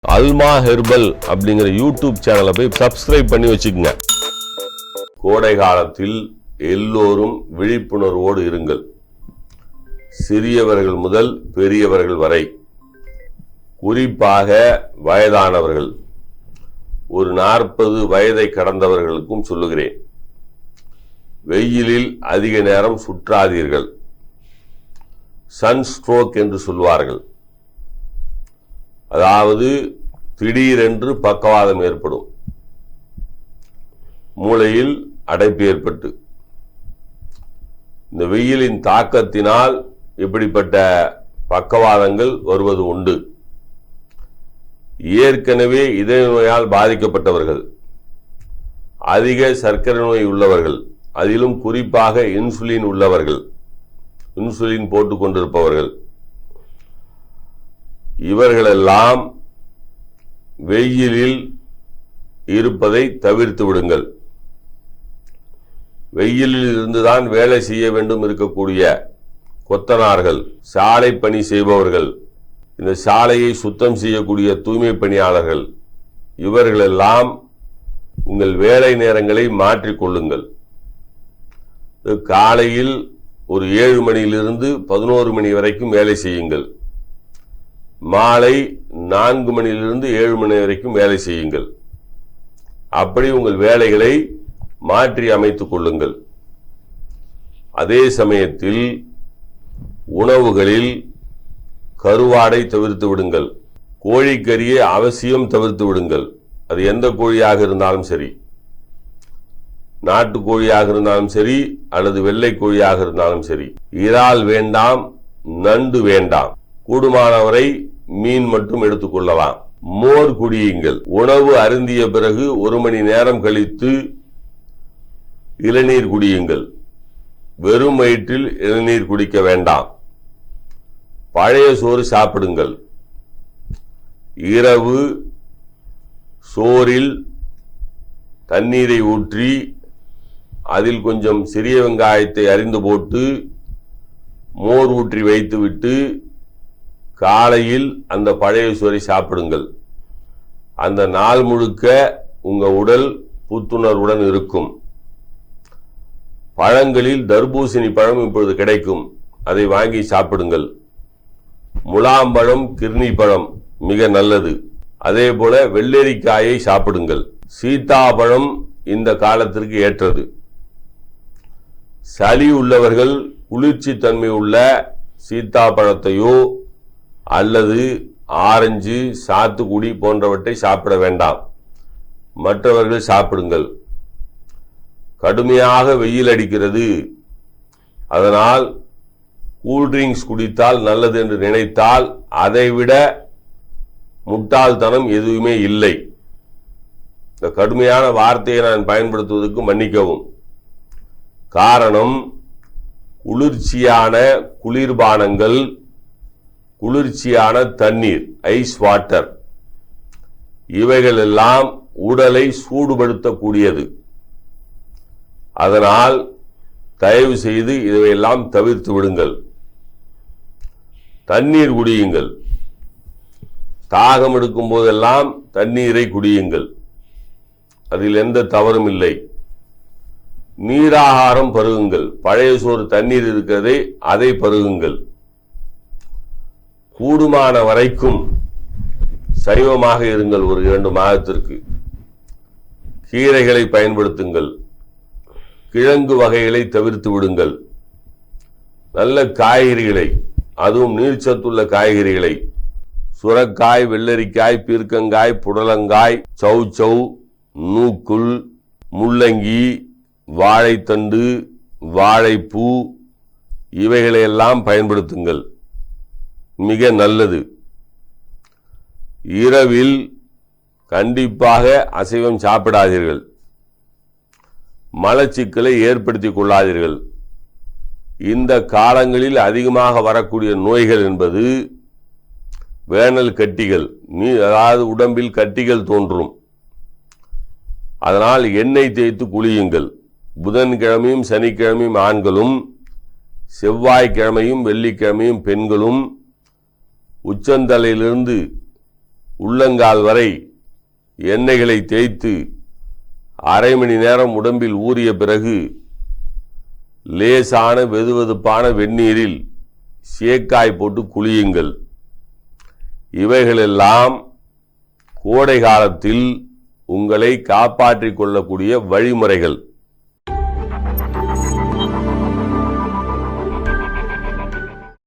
அல்மா herbal அப்படிங்கிற YouTube சேனலை போய் சப்ஸ்கிரைப் பண்ணி வச்சுக்கோங்க. கோடை காலத்தில் எல்லோரும் விழிப்புணர்வோடு இருங்கள். சிறியவர்கள் முதல் பெரியவர்கள் வரை, குறிப்பாக வயதானவர்கள், ஒரு 40 வயதை கடந்தவர்களுக்கும் சொல்லுகிறேன், வெயிலில் அதிக நேரம் சுற்றாதீர்கள். சன்ஸ்ட்ரோக் என்று சொல்வார்கள். அதாவது திடீரென்று பக்கவாதம் ஏற்படும், மூளையில் அடைப்பு ஏற்பட்டு. இந்த வெயிலின் தாக்கத்தினால் இப்படிப்பட்ட பக்கவாதங்கள் வருவது உண்டு. ஏற்கனவே இதய நோயால் பாதிக்கப்பட்டவர்கள், அதிக சர்க்கரை நோய் உள்ளவர்கள், அதிலும் குறிப்பாக இன்சுலின் உள்ளவர்கள், இன்சுலின் போட்டுக் கொண்டிருப்பவர்கள், இவர்களெல்லாம் வெயிலில் இருப்பதை தவிர்த்து விடுங்கள். வெயிலில் இருந்துதான் வேலை செய்ய வேண்டும் இருக்கக்கூடிய கொத்தனார்கள், சாலை பணி செய்பவர்கள், இந்த சாலையை சுத்தம் செய்யக்கூடிய தூய்மை பணியாளர்கள், இவர்களெல்லாம் உங்கள் வேலை நேரங்களை மாற்றிக்கொள்ளுங்கள். காலையில் ஒரு 7 மணியிலிருந்து 11 மணி வரைக்கும் வேலை செய்யுங்கள். மாலை 4 மணியிலிருந்து 7 மணி வரைக்கும் வேலை செய்யுங்கள். அப்படி உங்கள் வேலைகளை மாற்றி அமைத்துக் கொள்ளுங்கள். அதே சமயத்தில் உணவுகளில் கருவாடை தவிர்த்து விடுங்கள். கோழிக்கறியை அவசியம் தவிர்த்து விடுங்கள். அது எந்த கோழியாக இருந்தாலும் சரி, நாட்டு கோழியாக இருந்தாலும் சரி, அல்லது வெள்ளை கோழியாக இருந்தாலும் சரி. இறால் வேண்டாம், நண்டு வேண்டாம். கூடுமானவரை மீன் மட்டும் எடுத்துக்கொள்ளலாம். மோர் குடியுங்கள். உணவு அருந்திய பிறகு 1 மணி நேரம் கழித்து இளநீர் குடியுங்கள். வெறும் வயிற்றில் இளநீர் குடிக்க வேண்டாம். பழைய சோறு சாப்பிடுங்கள். இரவு சோறில் தண்ணீரை ஊற்றி அதில் கொஞ்சம் சிறிய வெங்காயத்தை அரிந்து போட்டு மோர் ஊற்றி வைத்துவிட்டு காலையில் அந்த பழைய சோறை சாப்பிடுங்கள். அந்த நாள் முழுக்க உங்க உடல் புத்துணர்வுடன் இருக்கும். பழங்களில் தர்பூசணி பழம் இப்பொழுது கிடைக்கும், அதை வாங்கி சாப்பிடுங்கள். முலாம்பழம், கிர்னி பழம் மிக நல்லது. அதே போல வெள்ளரிக்காயை சாப்பிடுங்கள். சீத்தாப்பழம் இந்த காலத்திற்கு ஏற்றது. சளி உள்ளவர்கள் குளிர்ச்சி தன்மை உள்ள சீத்தாப்பழத்தையோ அல்லது ஆரஞ்சு, சாத்துக்குடி போன்றவற்றை சாப்பிட வேண்டாம். மற்றவர்கள் சாப்பிடுங்கள். கடுமையாக வெயில் அடிக்கிறது, அதனால் கூல்ட்ரிங்க்ஸ் குடித்தால் நல்லது என்று நினைத்தால் அதைவிட முட்டாள்தனம் எதுவுமே இல்லை. இந்த கடுமையான வார்த்தையை நான் பயன்படுத்துவதற்கு மன்னிக்கவும். காரணம், குளிர்ச்சியான குளிர்பானங்கள், குளிர்ச்சியான தண்ணீர், ஐஸ் வாட்டர், இவைகள் எல்லாம் உடலை சூடுபடுத்தக்கூடியது. அதனால் தயவு செய்து இதையெல்லாம் தவிர்த்து விடுங்கள். தண்ணீர் குடியுங்கள். தாகம் எடுக்கும் போதெல்லாம் தண்ணீரை குடியுங்கள். அதில் எந்த தவறும் இல்லை. நீராகாரம் பருகுங்கள். பழைய சோறு தண்ணீர் இருக்கிறதே, அதை பருகுங்கள். கூடுமான வரைக்கும் சைவமாக இருங்கள். ஒரு 2 மாதத்திற்கு கீரைகளை பயன்படுத்துங்கள். கிழங்கு வகைகளை தவிர்த்து விடுங்கள். நல்ல காய்கறிகளை, அதுவும் நீர்ச்சத்துள்ள காய்கறிகளை, சுரக்காய், வெள்ளரிக்காய், பீர்க்கங்காய், புடலங்காய், சௌச்சௌ, நூக்குள், முள்ளங்கி, வாழைத்தண்டு, வாழைப்பூ, இவைகளையெல்லாம் பயன்படுத்துங்கள். மிக நல்லது. இரவில் கண்டிப்பாக அசைவம் சாப்பிடாதீர்கள். மலச்சிக்கலை ஏற்படுத்திக் கொள்ளாதீர்கள். இந்த காலங்களில் அதிகமாக வரக்கூடிய நோய்கள் என்பது வேனல் கட்டிகள், அதாவது உடம்பில் கட்டிகள் தோன்றும். அதனால் எண்ணெய் தேய்த்து குளியுங்கள். புதன்கிழமையும் சனிக்கிழமையும் ஆண்களும், செவ்வாய்க்கிழமையும் வெள்ளிக்கிழமையும் பெண்களும் உச்சந்தலையிலிருந்து உள்ளங்கால் வரை எண்ணெய்களை தேய்த்து அரை மணி நேரம் உடம்பில் ஊறிய பிறகு லேசான வெதுவெதுப்பான வெந்நீரில் சேக்காய் போட்டு குளியுங்கள். இவைகளெல்லாம் கோடை காலத்தில் உங்களை காப்பாற்றிக் கொள்ளக்கூடிய வழிமுறைகள்.